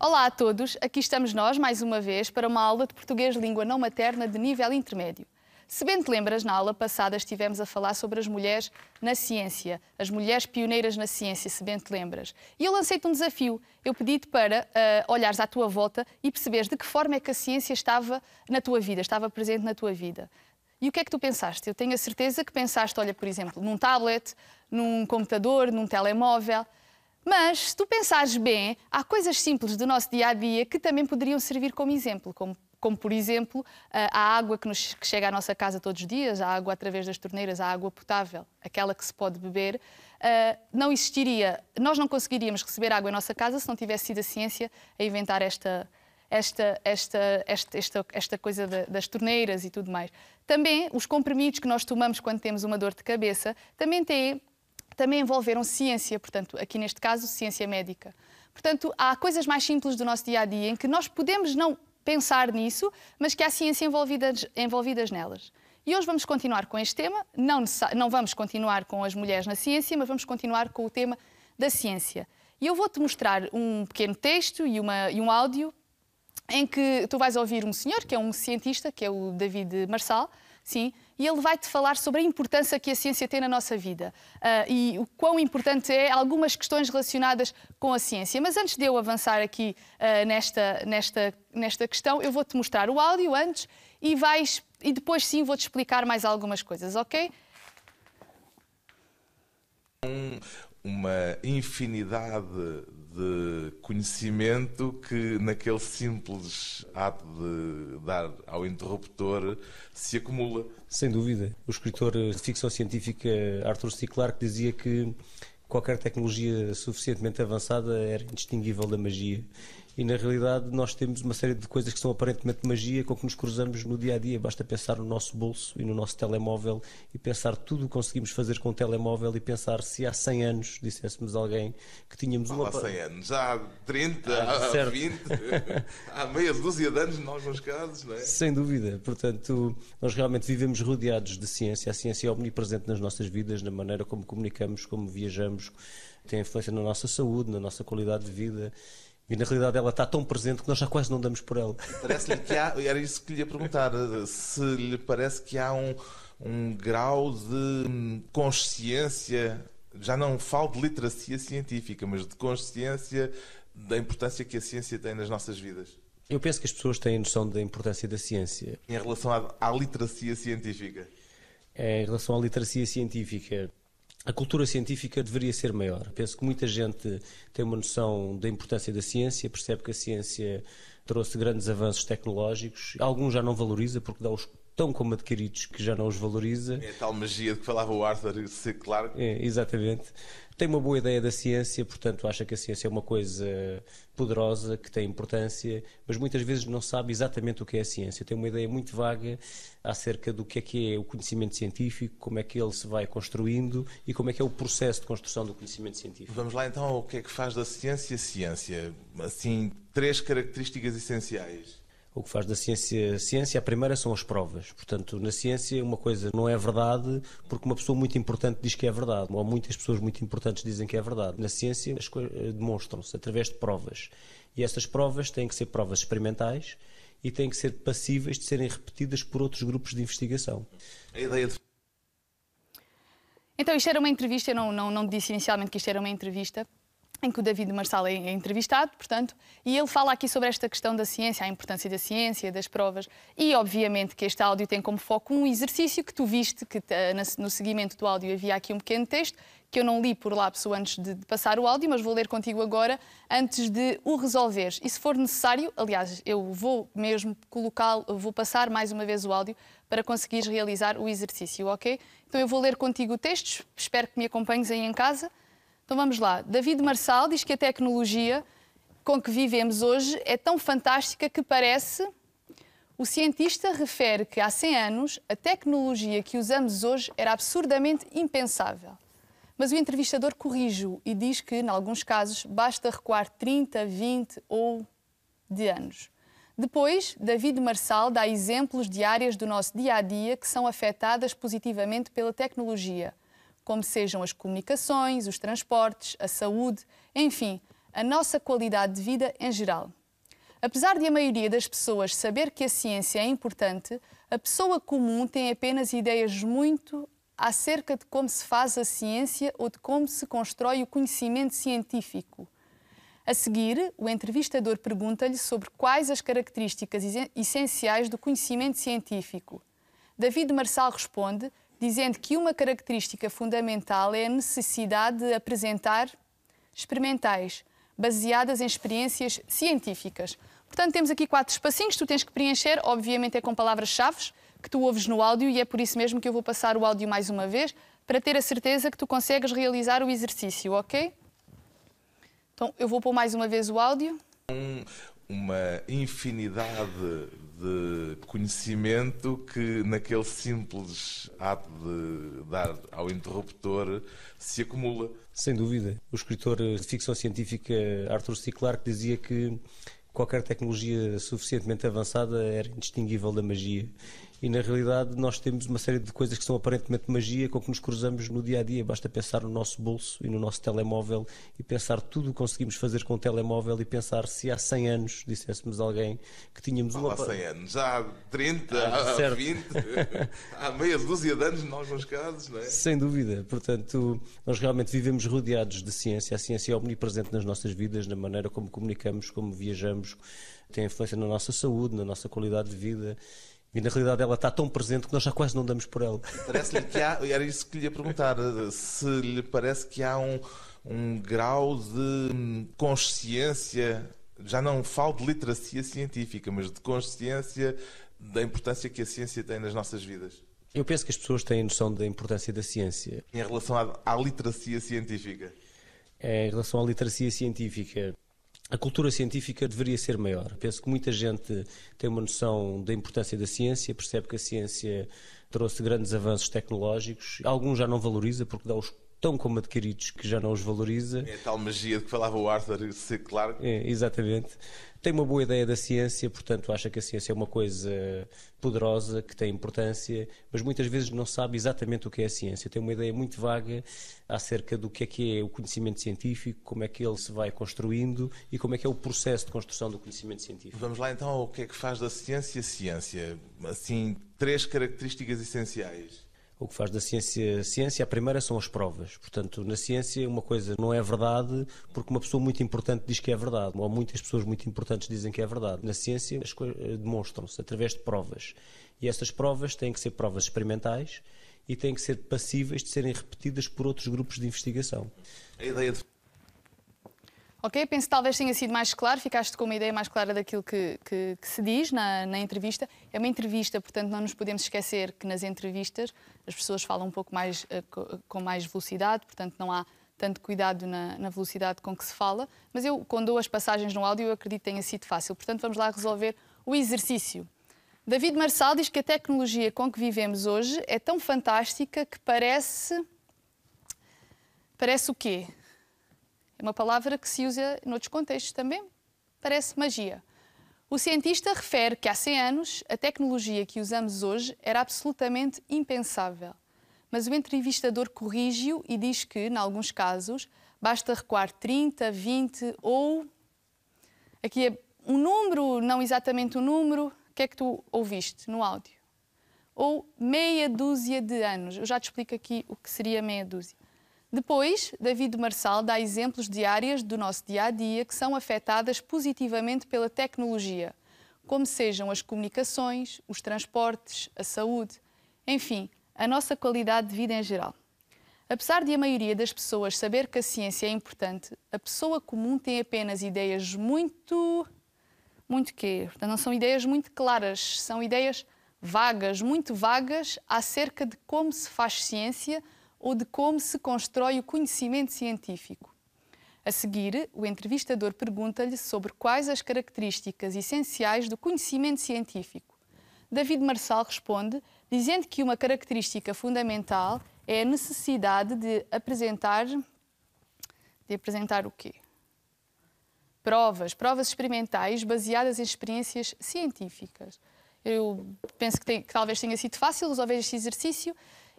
Olá a todos, aqui estamos nós, mais uma vez, para uma aula de português de língua não materna de nível intermédio. Se bem te lembras, na aula passada estivemos a falar sobre as mulheres na ciência, as mulheres pioneiras na ciência, se bem te lembras. E eu lancei-te um desafio. Eu pedi-te para olhares à tua volta e perceberes de que forma é que a ciência estava na tua vida, estava presente na tua vida. E o que é que tu pensaste? Eu tenho a certeza que pensaste, olha, por exemplo, num tablet, num computador, num telemóvel. Mas, se tu pensares bem, há coisas simples do nosso dia-a-dia que também poderiam servir como exemplo, como por exemplo, a água que chega à nossa casa todos os dias, a água através das torneiras, a água potável, aquela que se pode beber, não existiria, nós não conseguiríamos receber água em nossa casa se não tivesse sido a ciência a inventar esta coisa das torneiras e tudo mais. Também, os comprimidos que nós tomamos quando temos uma dor de cabeça, também envolveram ciência, portanto, aqui neste caso, ciência médica. Portanto, há coisas mais simples do nosso dia-a-dia em que nós podemos não pensar nisso, mas que há ciência envolvidas nelas. E hoje vamos continuar com este tema, não vamos continuar com as mulheres na ciência, mas vamos continuar com o tema da ciência. E eu vou-te mostrar um pequeno texto e um áudio em que tu vais ouvir um senhor, que é um cientista, que é o David Marçal, sim, e ele vai-te falar sobre a importância que a ciência tem na nossa vida e o quão importante é algumas questões relacionadas com a ciência. Mas antes de eu avançar aqui nesta questão, eu vou-te mostrar o áudio antes e depois sim vou-te explicar mais algumas coisas, ok? Uma infinidade de conhecimento que naquele simples ato de dar ao interruptor se acumula. Sem dúvida. O escritor de ficção científica Arthur C. Clarke dizia que qualquer tecnologia suficientemente avançada era indistinguível da magia. E, na realidade, nós temos uma série de coisas que são aparentemente magia com que nos cruzamos no dia-a-dia. Basta pensar no nosso bolso e no nosso telemóvel e pensar tudo o que conseguimos fazer com o telemóvel e pensar se há 100 anos disséssemos a alguém que tínhamos uma... Há 100 anos, há 30, há 20, há meia dúzia de anos em alguns casos, não é? Sem dúvida. Portanto, nós realmente vivemos rodeados de ciência. A ciência é omnipresente nas nossas vidas, na maneira como comunicamos, como viajamos, tem influência na nossa saúde, na nossa qualidade de vida. E, na realidade, ela está tão presente que nós já quase não damos por ela. Parece-lhe que há... Era isso que lhe ia perguntar. Se lhe parece que há um grau de consciência, já não falo de literacia científica, mas de consciência da importância que a ciência tem nas nossas vidas. Eu penso que as pessoas têm noção da importância da ciência. Em relação à literacia científica? Em relação à literacia científica... A cultura científica deveria ser maior. Penso que muita gente tem uma noção da importância da ciência, percebe que a ciência trouxe grandes avanços tecnológicos. Alguns já não valoriza, porque dá-os tão como adquiridos que já não os valoriza. É a tal magia de que falava o Arthur C. Clarke. Exatamente. Tem uma boa ideia da ciência, portanto acha que a ciência é uma coisa poderosa, que tem importância, mas muitas vezes não sabe exatamente o que é a ciência. Tem uma ideia muito vaga acerca do que é o conhecimento científico, como é que ele se vai construindo e como é que é o processo de construção do conhecimento científico. Vamos lá então ao que é que faz da ciência ciência. Assim, 3 características essenciais. O que faz da ciência ciência, a primeira são as provas. Portanto, na ciência uma coisa não é verdade porque uma pessoa muito importante diz que é verdade, ou muitas pessoas muito importantes dizem que é verdade. Na ciência as coisas demonstram-se através de provas. E essas provas têm que ser provas experimentais e têm que ser passíveis de serem repetidas por outros grupos de investigação. A ideia de... Então, isto era uma entrevista, eu não disse inicialmente que isto era uma entrevista, em que o David Marçal é entrevistado, portanto, e ele fala aqui sobre esta questão da ciência, a importância da ciência, das provas, e obviamente que este áudio tem como foco um exercício que tu viste, que no seguimento do áudio havia aqui um pequeno texto, que eu não li por lapso antes de passar o áudio, mas vou ler contigo agora, antes de o resolveres. E se for necessário, aliás, eu vou mesmo vou passar mais uma vez o áudio para conseguires realizar o exercício, ok? Então eu vou ler contigo o texto, espero que me acompanhes aí em casa. Então vamos lá. David Marçal diz que a tecnologia com que vivemos hoje é tão fantástica que parece... O cientista refere que há 100 anos a tecnologia que usamos hoje era absurdamente impensável. Mas o entrevistador corrige-o e diz que, em alguns casos, basta recuar 30, 20 ou de anos. Depois, David Marçal dá exemplos de áreas do nosso dia-a-dia que são afetadas positivamente pela tecnologia, como sejam as comunicações, os transportes, a saúde, enfim, a nossa qualidade de vida em geral. Apesar de a maioria das pessoas saber que a ciência é importante, a pessoa comum tem apenas ideias muito acerca de como se faz a ciência ou de como se constrói o conhecimento científico. A seguir, o entrevistador pergunta-lhe sobre quais as características essenciais do conhecimento científico. David Marçal responde, dizendo que uma característica fundamental é a necessidade de apresentar experimentais, baseadas em experiências científicas. Portanto, temos aqui 4 espacinhos, tu tens que preencher, obviamente é com palavras-chave, que tu ouves no áudio, e é por isso mesmo que eu vou passar o áudio mais uma vez, para ter a certeza que tu consegues realizar o exercício, ok? Então, eu vou pôr mais uma vez o áudio. Uma infinidade de conhecimento que, naquele simples ato de dar ao interruptor, se acumula. Sem dúvida. O escritor de ficção científica Arthur C. Clarke dizia que qualquer tecnologia suficientemente avançada era indistinguível da magia. E, na realidade, nós temos uma série de coisas que são aparentemente magia com que nos cruzamos no dia-a-dia. Basta pensar no nosso bolso e no nosso telemóvel e pensar tudo o que conseguimos fazer com o telemóvel e pensar se há 100 anos disséssemos a alguém que tínhamos Há 100 anos, há 30, há 20, há meia dúzia de anos, em alguns casos, não é? Sem dúvida. Portanto, nós realmente vivemos rodeados de ciência. A ciência é omnipresente nas nossas vidas, na maneira como comunicamos, como viajamos, tem influência na nossa saúde, na nossa qualidade de vida. E, na realidade, ela está tão presente que nós já quase não damos por ela. Parece-lhe que há, era isso que lhe ia perguntar, se lhe parece que há um grau de consciência, já não falo de literacia científica, mas de consciência da importância que a ciência tem nas nossas vidas. Eu penso que as pessoas têm noção da importância da ciência. Em relação à literacia científica? Em relação à literacia científica, a cultura científica deveria ser maior. Penso que muita gente tem uma noção da importância da ciência, percebe que a ciência trouxe grandes avanços tecnológicos. Alguns já não valoriza, porque dá-os tão como adquiridos que já não os valoriza. É a tal magia de que falava o Arthur C. Clarke. É, exatamente. Tem uma boa ideia da ciência, portanto acha que a ciência é uma coisa poderosa, que tem importância, mas muitas vezes não sabe exatamente o que é a ciência. Tem uma ideia muito vaga acerca do que é o conhecimento científico, como é que ele se vai construindo e como é que é o processo de construção do conhecimento científico. Vamos lá então ao que é que faz da ciência ciência. Assim, 3 características essenciais. O que faz da ciência, a primeira são as provas. Portanto, na ciência uma coisa não é verdade porque uma pessoa muito importante diz que é verdade, ou muitas pessoas muito importantes dizem que é verdade. Na ciência as coisas demonstram-se através de provas. E essas provas têm que ser provas experimentais e têm que ser passíveis de serem repetidas por outros grupos de investigação. A ideia de... Ok, penso que talvez tenha sido mais claro, ficaste com uma ideia mais clara daquilo que se diz na entrevista. É uma entrevista, portanto não nos podemos esquecer que nas entrevistas as pessoas falam um pouco mais, com mais velocidade, portanto não há tanto cuidado na velocidade com que se fala, mas eu, quando dou as passagens no áudio, eu acredito que tenha sido fácil. Portanto, vamos lá resolver o exercício. David Marçal diz que a tecnologia com que vivemos hoje é tão fantástica que parece o quê? É uma palavra que se usa noutros contextos também. Parece magia. O cientista refere que há 100 anos a tecnologia que usamos hoje era absolutamente impensável. Mas o entrevistador corrige-o e diz que, em alguns casos, basta recuar 30, 20 ou... Aqui é um número, não exatamente um número. O que é que tu ouviste no áudio? Ou meia dúzia de anos. Eu já te explico aqui o que seria meia dúzia. Depois, David Marçal dá exemplos de áreas do nosso dia-a-dia que são afetadas positivamente pela tecnologia, como sejam as comunicações, os transportes, a saúde, enfim, a nossa qualidade de vida em geral. Apesar de a maioria das pessoas saber que a ciência é importante, a pessoa comum tem apenas ideias muito quê? Portanto, não são ideias muito claras, são ideias vagas, muito vagas, acerca de como se faz ciência ou de como se constrói o conhecimento científico. A seguir, o entrevistador pergunta-lhe sobre quais as características essenciais do conhecimento científico. David Marçal responde, dizendo que uma característica fundamental é a necessidade de apresentar o quê? Provas experimentais baseadas em experiências científicas. Eu penso que talvez tenha sido fácil resolver este exercício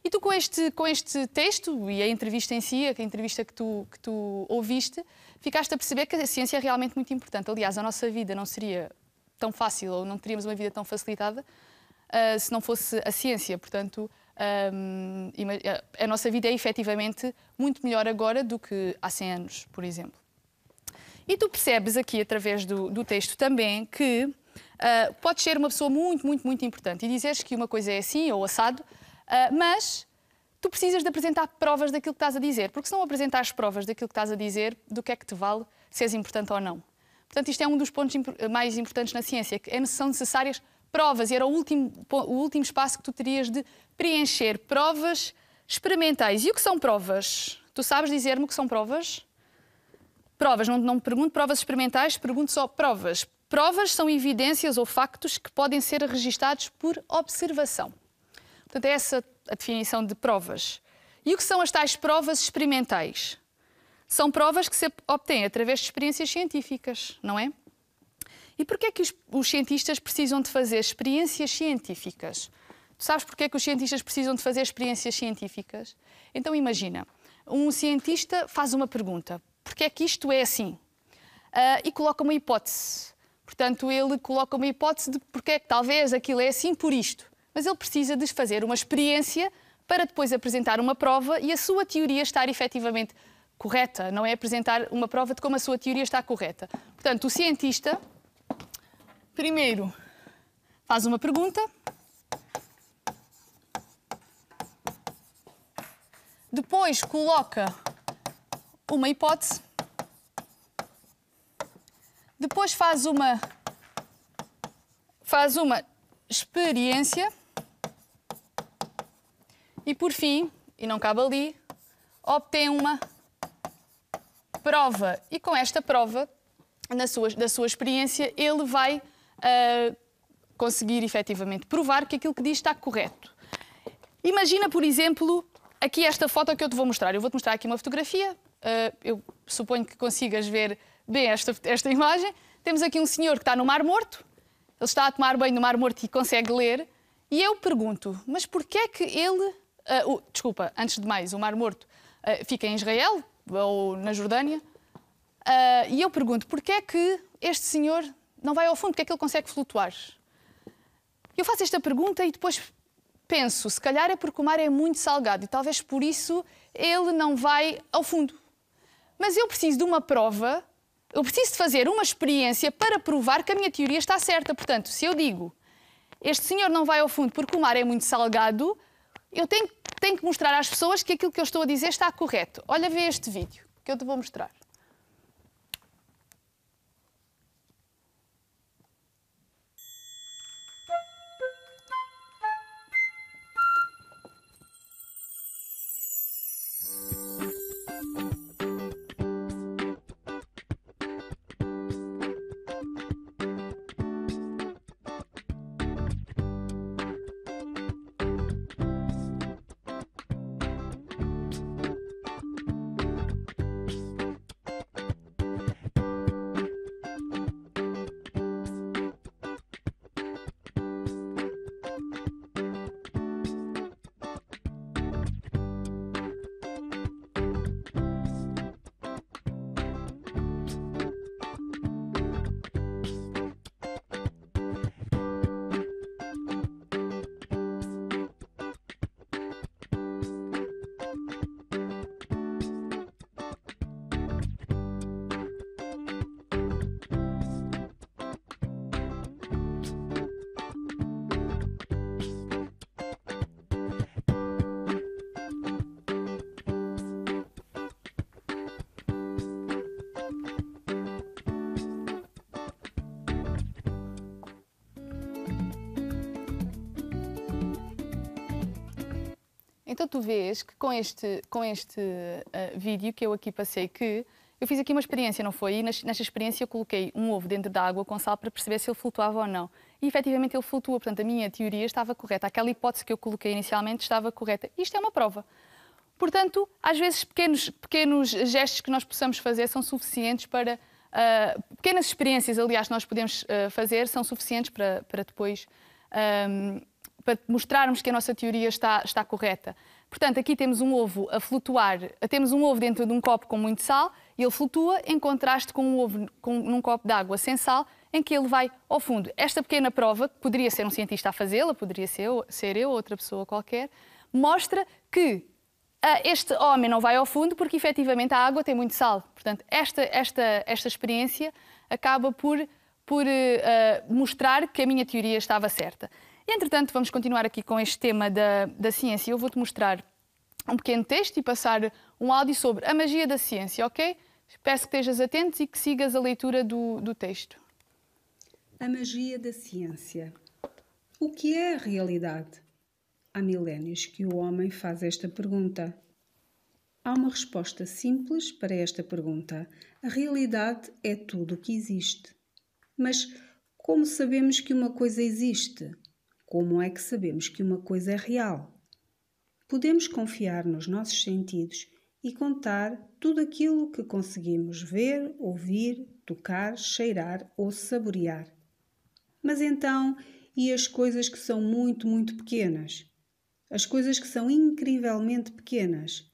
E tu, com este texto e a entrevista em si, a entrevista que tu ouviste, ficaste a perceber que a ciência é realmente muito importante. Aliás, a nossa vida não seria tão fácil ou não teríamos uma vida tão facilitada se não fosse a ciência. Portanto, a nossa vida é efetivamente muito melhor agora do que há 100 anos, por exemplo. E tu percebes aqui, através do texto também, que podes ser uma pessoa muito, muito, muito importante e dizeres que uma coisa é assim ou assado, mas tu precisas de apresentar provas daquilo que estás a dizer, porque se não apresentares provas daquilo que estás a dizer, do que é que te vale se és importante ou não. Portanto, isto é um dos pontos mais importantes na ciência, que são necessárias provas, e era o último espaço que tu terias de preencher, provas experimentais. E o que são provas? Tu sabes dizer-me o que são provas? Provas, não me pergunto provas experimentais, pergunto só provas. Provas são evidências ou factos que podem ser registados por observação. Portanto, é essa a definição de provas. E o que são as tais provas experimentais? São provas que se obtêm através de experiências científicas, não é? E porquê é que os cientistas precisam de fazer experiências científicas? Tu sabes porquê é que os cientistas precisam de fazer experiências científicas? Então imagina, um cientista faz uma pergunta. Porquê é que isto é assim? E coloca uma hipótese. Portanto, ele coloca uma hipótese de porque é que talvez aquilo é assim por isto. Mas ele precisa de fazer uma experiência para depois apresentar uma prova e a sua teoria estar efetivamente correta. Não é apresentar uma prova de como a sua teoria está correta. Portanto, o cientista, primeiro, faz uma pergunta. Depois coloca uma hipótese. Depois faz uma experiência. E, por fim, e não cabe ali, obtém uma prova. E com esta prova, da sua experiência, ele vai conseguir efetivamente provar que aquilo que diz está correto. Imagina, por exemplo, aqui esta foto que eu te vou mostrar. Eu vou-te mostrar aqui uma fotografia. Eu suponho que consigas ver bem esta imagem. Temos aqui um senhor que está no Mar Morto. Ele está a tomar banho no Mar Morto e consegue ler. E eu pergunto, mas porquê é que ele... desculpa, antes de mais, o Mar Morto fica em Israel ou na Jordânia. E eu pergunto, porquê é que este senhor não vai ao fundo? Porquê é que ele consegue flutuar? Eu faço esta pergunta e depois penso, se calhar é porque o mar é muito salgado e talvez por isso ele não vai ao fundo. Mas eu preciso de uma prova, eu preciso de fazer uma experiência para provar que a minha teoria está certa. Portanto, se eu digo, este senhor não vai ao fundo porque o mar é muito salgado, eu tenho que mostrar às pessoas que aquilo que eu estou a dizer está correto. Olha, vê este vídeo que eu te vou mostrar. Então tu vês que com este vídeo que eu aqui passei, que eu fiz aqui uma experiência, não foi? E nesta experiência eu coloquei um ovo dentro da água com sal para perceber se ele flutuava ou não. E efetivamente ele flutua, portanto a minha teoria estava correta. Aquela hipótese que eu coloquei inicialmente estava correta. Isto é uma prova. Portanto, às vezes pequenos gestos que nós possamos fazer são suficientes para... pequenas experiências, aliás, que nós podemos fazer são suficientes para depois... para mostrarmos que a nossa teoria está correta. Portanto, aqui temos um ovo a flutuar, temos um ovo dentro de um copo com muito sal e ele flutua, em contraste com um ovo num copo de água sem sal, em que ele vai ao fundo. Esta pequena prova, que poderia ser um cientista a fazê-la, poderia ser eu ou outra pessoa qualquer, mostra que este homem não vai ao fundo porque, efetivamente, a água tem muito sal. Portanto, esta experiência acaba por mostrar que a minha teoria estava certa. E, entretanto, vamos continuar aqui com este tema da ciência. Eu vou-te mostrar um pequeno texto e passar um áudio sobre a magia da ciência, ok? Peço que estejas atentos e que sigas a leitura do texto. A magia da ciência. O que é a realidade? Há milénios que o homem faz esta pergunta. Há uma resposta simples para esta pergunta. A realidade é tudo o que existe. Mas como sabemos que uma coisa existe? Como é que sabemos que uma coisa é real? Podemos confiar nos nossos sentidos e contar tudo aquilo que conseguimos ver, ouvir, tocar, cheirar ou saborear. Mas então, e as coisas que são muito, muito pequenas? As coisas que são incrivelmente pequenas?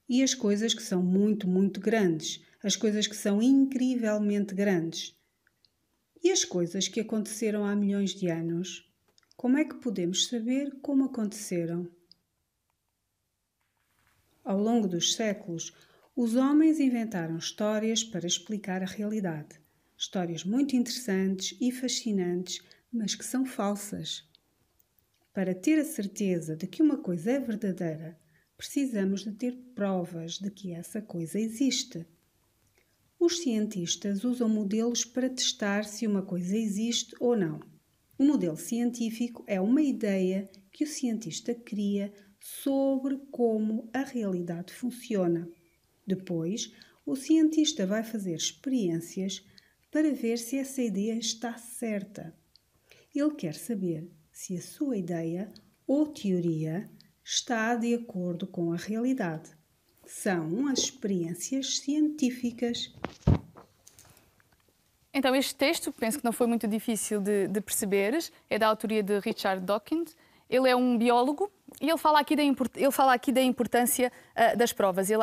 E as coisas que são muito, muito grandes? As coisas que são incrivelmente grandes? E as coisas que aconteceram há milhões de anos? Como é que podemos saber como aconteceram? Ao longo dos séculos, os homens inventaram histórias para explicar a realidade. Histórias muito interessantes e fascinantes, mas que são falsas. Para ter a certeza de que uma coisa é verdadeira, precisamos de ter provas de que essa coisa existe. Os cientistas usam modelos para testar se uma coisa existe ou não. O modelo científico é uma ideia que o cientista cria sobre como a realidade funciona. Depois, o cientista vai fazer experiências para ver se essa ideia está certa. Ele quer saber se a sua ideia ou teoria está de acordo com a realidade. São as experiências científicas. Então, este texto, penso que não foi muito difícil de perceberes, é da autoria de Richard Dawkins. Ele é um biólogo e ele fala aqui da importância das provas. Ele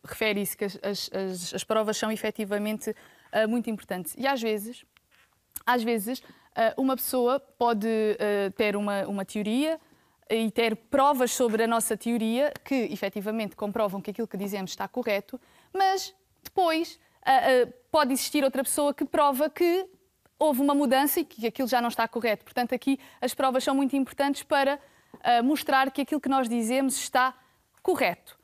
refere isso, que as provas são efetivamente muito importantes. E às vezes uma pessoa pode ter uma teoria e ter provas sobre a nossa teoria que efetivamente comprovam que aquilo que dizemos está correto, mas depois pode existir outra pessoa que prova que houve uma mudança e que aquilo já não está correto. Portanto, aqui as provas são muito importantes para mostrar que aquilo que nós dizemos está correto.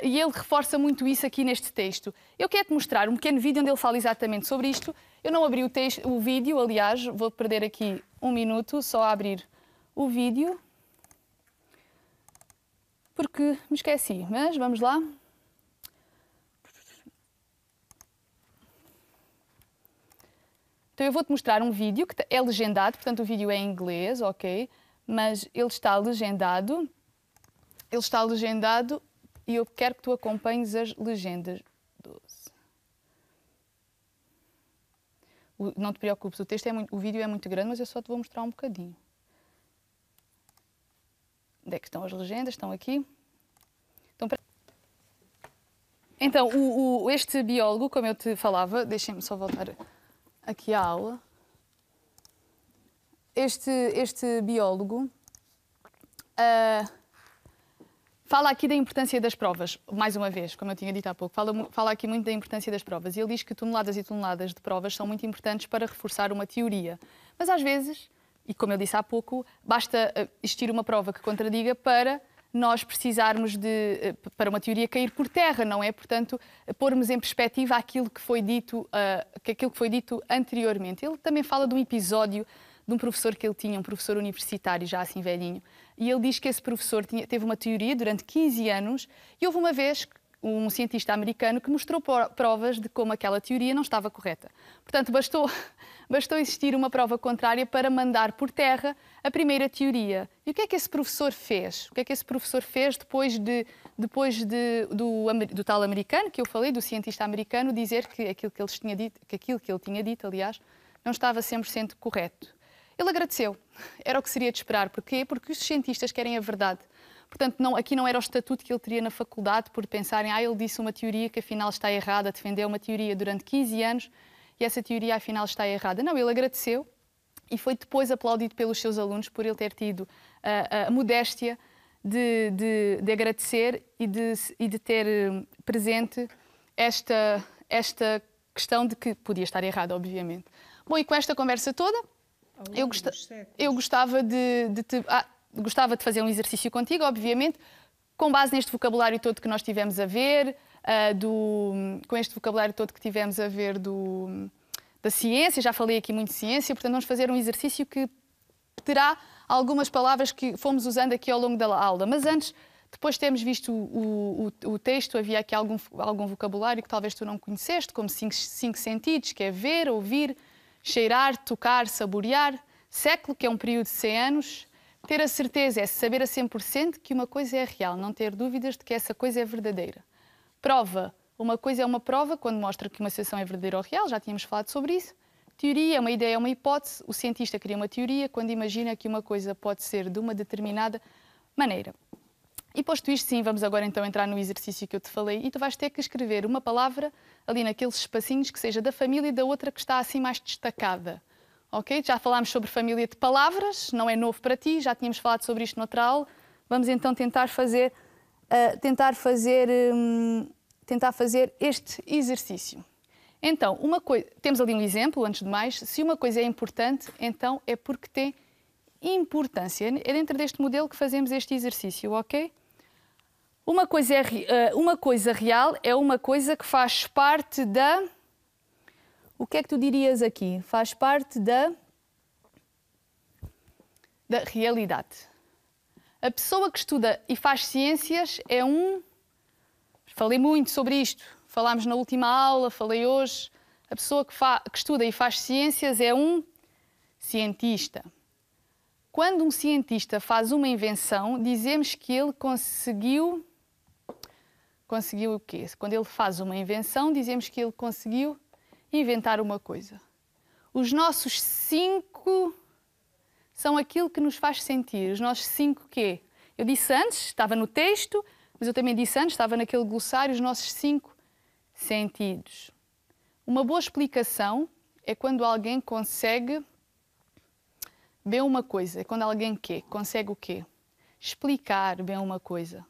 E ele reforça muito isso aqui neste texto. Eu quero-te mostrar um pequeno vídeo onde ele fala exatamente sobre isto. Eu não abri o vídeo, aliás, vou perder aqui um minuto só a abrir o vídeo, porque me esqueci, mas vamos lá. Então eu vou-te mostrar um vídeo que é legendado, portanto o vídeo é em inglês, ok? Mas ele está legendado. E eu quero que tu acompanhes as legendas. 12. Não te preocupes, o vídeo é muito grande, mas eu só te vou mostrar um bocadinho. Onde é que estão as legendas? Estão aqui. Então este biólogo, como eu te falava, deixem-me só voltar aqui à aula. Este biólogo fala aqui da importância das provas, mais uma vez, como eu tinha dito há pouco, fala aqui muito da importância das provas. E ele diz que toneladas e toneladas de provas são muito importantes para reforçar uma teoria. Mas às vezes, e como eu disse há pouco, basta existir uma prova que contradiga para nós precisarmos para uma teoria cair por terra, não é? Portanto, pormos em perspectiva aquilo que foi dito anteriormente. Ele também fala de um episódio de um professor que ele tinha, um professor universitário, já assim velhinho, e ele diz que esse professor teve uma teoria durante 15 anos e houve uma vez um cientista americano que mostrou provas de como aquela teoria não estava correta. Portanto, bastou existir uma prova contrária para mandar por terra a primeira teoria. E o que é que esse professor fez? O que é que esse professor fez depois do tal americano, que eu falei, do cientista americano, dizer que aquilo que ele tinha dito, aliás, não estava 100% correto? Ele agradeceu. Era o que seria de esperar. Porquê? Porque os cientistas querem a verdade. Portanto, aqui não era o estatuto que ele teria na faculdade por pensarem ele disse uma teoria que afinal está errada, defendeu uma teoria durante 15 anos e essa teoria afinal está errada. Não, ele agradeceu e foi depois aplaudido pelos seus alunos por ele ter tido a modéstia de agradecer e de ter presente esta questão de que podia estar errada, obviamente. Bom, e com esta conversa toda, eu gostava gostava de fazer um exercício contigo, obviamente, com base neste vocabulário todo que nós tivemos a ver, com este vocabulário todo que tivemos a ver da ciência, já falei aqui muito de ciência, portanto vamos fazer um exercício que terá algumas palavras que fomos usando aqui ao longo da aula. Mas antes, depois de termos visto o texto, havia aqui algum vocabulário que talvez tu não conheceste, como cinco sentidos, que é ver, ouvir, cheirar, tocar, saborear. Século, que é um período de 100 anos. Ter a certeza é saber a 100% que uma coisa é real, não ter dúvidas de que essa coisa é verdadeira. Prova. Uma coisa é uma prova quando mostra que uma situação é verdadeira ou real, já tínhamos falado sobre isso. Teoria é uma ideia, é uma hipótese. O cientista cria uma teoria quando imagina que uma coisa pode ser de uma determinada maneira. E posto isto, sim, vamos agora então entrar no exercício que eu te falei e tu vais ter que escrever uma palavra ali naqueles espacinhos que seja da família e da outra que está assim mais destacada. Ok? Já falámos sobre família de palavras, não é novo para ti, já tínhamos falado sobre isto noutra aula. Vamos então tentar fazer este exercício. Então, temos ali um exemplo, antes de mais. Se uma coisa é importante, então é porque tem importância. É dentro deste modelo que fazemos este exercício, ok? Uma coisa real é uma coisa que faz parte da... O que é que tu dirias aqui? Faz parte da realidade. A pessoa que estuda e faz ciências é Falei muito sobre isto. Falámos na última aula, falei hoje. A pessoa que estuda e faz ciências é um cientista. Quando um cientista faz uma invenção, dizemos que ele conseguiu... Conseguiu o quê? Quando ele faz uma invenção, dizemos que ele conseguiu inventar uma coisa. Os nossos 5 são aquilo que nos faz sentir. Os nossos 5 quê? Eu disse antes, estava no texto, mas eu também disse antes, estava naquele glossário, os nossos 5 sentidos. Uma boa explicação é quando alguém consegue ver uma coisa. É quando alguém consegue o quê? Explicar bem uma coisa.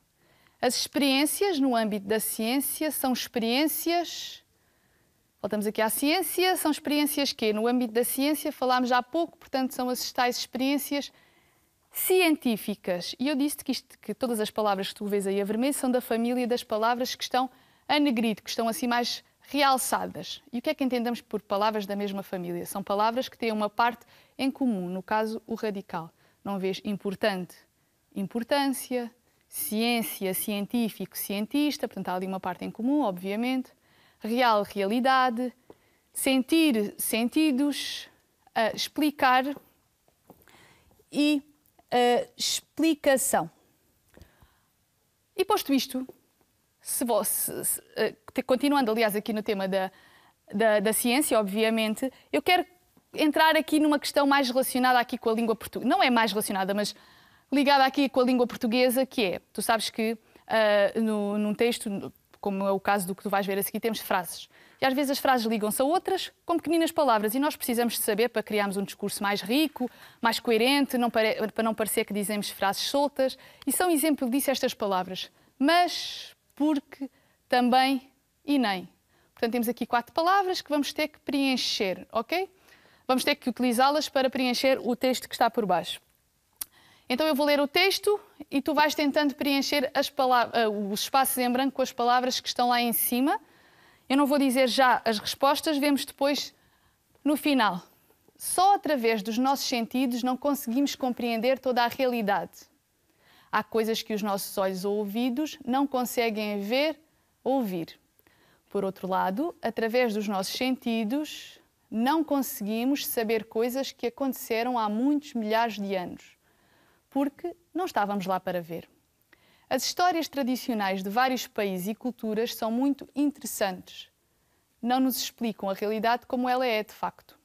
As experiências no âmbito da ciência são experiências... Voltamos aqui à ciência, são experiências que no âmbito da ciência falámos há pouco, portanto são as tais experiências científicas. E eu disse-te que todas as palavras que tu vês aí a vermelho são da família das palavras que estão a negrito, que estão assim mais realçadas. E o que é que entendemos por palavras da mesma família? São palavras que têm uma parte em comum, no caso o radical. Não vês importante, importância, ciência, científico, cientista, portanto há ali uma parte em comum, obviamente. Real, realidade, sentir, sentidos, explicar e explicação. E posto isto, continuando aliás aqui no tema da ciência, obviamente, eu quero entrar aqui numa questão mais relacionada aqui com a língua portuguesa. Não é mais relacionada, mas ligada aqui com a língua portuguesa, que é, tu sabes que num texto... como é o caso do que tu vais ver a seguir, temos frases. E às vezes as frases ligam-se a outras com pequeninas palavras e nós precisamos de saber para criarmos um discurso mais rico, mais coerente, para não parecer que dizemos frases soltas. E são exemplo disso estas palavras. Mas, porque, também e nem. Portanto, temos aqui 4 palavras que vamos ter que preencher, ok? Vamos ter que utilizá-las para preencher o texto que está por baixo. Então eu vou ler o texto e tu vais tentando preencher os espaços em branco com as palavras que estão lá em cima. Eu não vou dizer já as respostas, vemos depois no final. Só através dos nossos sentidos não conseguimos compreender toda a realidade. Há coisas que os nossos olhos ou ouvidos não conseguem ver ou ouvir. Por outro lado, através dos nossos sentidos, não conseguimos saber coisas que aconteceram há muitos milhares de anos, porque não estávamos lá para ver. As histórias tradicionais de vários países e culturas são muito interessantes. Não nos explicam a realidade como ela é de facto.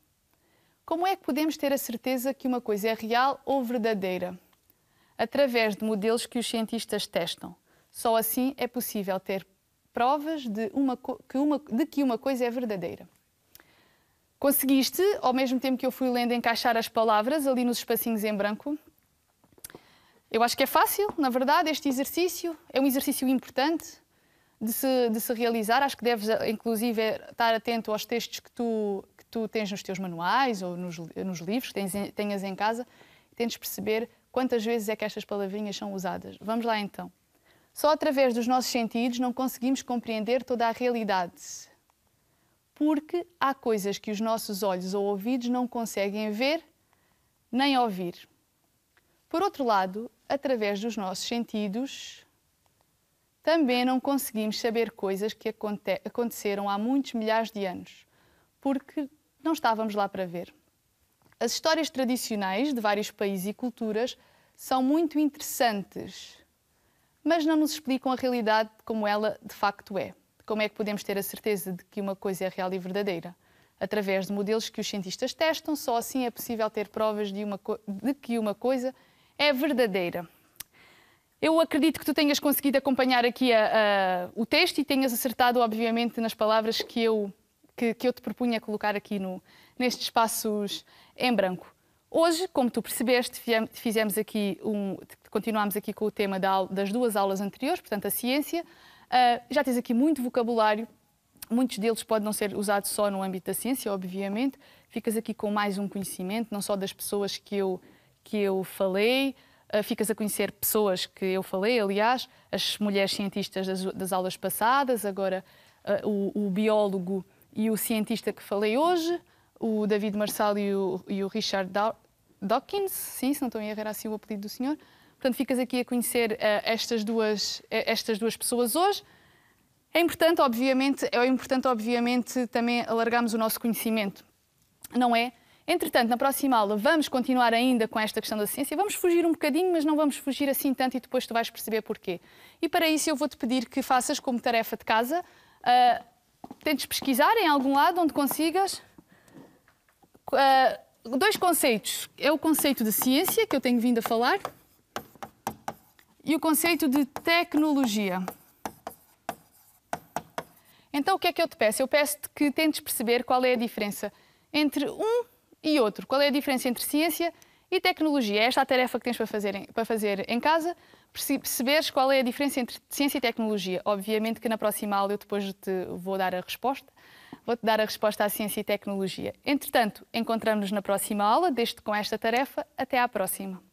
Como é que podemos ter a certeza que uma coisa é real ou verdadeira? através de modelos que os cientistas testam. Só assim é possível ter provas de que uma coisa é verdadeira. Conseguiste, ao mesmo tempo que eu fui lendo, encaixar as palavras ali nos espacinhos em branco? Eu acho que é fácil, na verdade, este exercício. É um exercício importante de se realizar. Acho que deves, inclusive, estar atento aos textos que tu tens nos teus manuais ou nos livros que tenhas em casa e tentes perceber quantas vezes é que estas palavrinhas são usadas. Vamos lá, então. Só através dos nossos sentidos não conseguimos compreender toda a realidade. Porque há coisas que os nossos olhos ou ouvidos não conseguem ver nem ouvir. Por outro lado, através dos nossos sentidos, também não conseguimos saber coisas que aconteceram há muitos milhares de anos, porque não estávamos lá para ver. As histórias tradicionais de vários países e culturas são muito interessantes, mas não nos explicam a realidade como ela de facto é. Como é que podemos ter a certeza de que uma coisa é real e verdadeira? Através de modelos que os cientistas testam, só assim é possível ter provas de que uma coisa é verdadeira. Eu acredito que tu tenhas conseguido acompanhar aqui o texto e tenhas acertado, obviamente, nas palavras que eu te propunha colocar aqui nestes espaços em branco. Hoje, como tu percebeste, continuámos aqui com o tema das duas aulas anteriores, portanto, a ciência. Já tens aqui muito vocabulário, muitos deles podem não ser usados só no âmbito da ciência, obviamente. Ficas aqui com mais um conhecimento, não só das pessoas que eu falei, ficas a conhecer pessoas que eu falei, aliás, as mulheres cientistas das aulas passadas, agora o biólogo e o cientista que falei hoje, o David Marçal e o Richard Dawkins, sim, se não estou a errar assim o apelido do senhor. Portanto, ficas aqui a conhecer estas duas pessoas hoje. É importante, obviamente, também alargarmos o nosso conhecimento, não é? Entretanto, na próxima aula vamos continuar ainda com esta questão da ciência. Vamos fugir um bocadinho, mas não vamos fugir assim tanto e depois tu vais perceber porquê. E para isso eu vou-te pedir que faças como tarefa de casa, tentes pesquisar em algum lado onde consigas dois conceitos. É o conceito de ciência, que eu tenho vindo a falar, e o conceito de tecnologia. Então, o que é que eu te peço? Eu peço-te que tentes perceber qual é a diferença entre um e outro. Qual é a diferença entre ciência e tecnologia? Esta é a tarefa que tens para fazer em casa, perceberes qual é a diferença entre ciência e tecnologia. Obviamente que na próxima aula eu depois te vou dar a resposta. Vou-te dar a resposta à ciência e tecnologia. Entretanto, encontramos-nos na próxima aula. Deixo-te com esta tarefa. Até à próxima.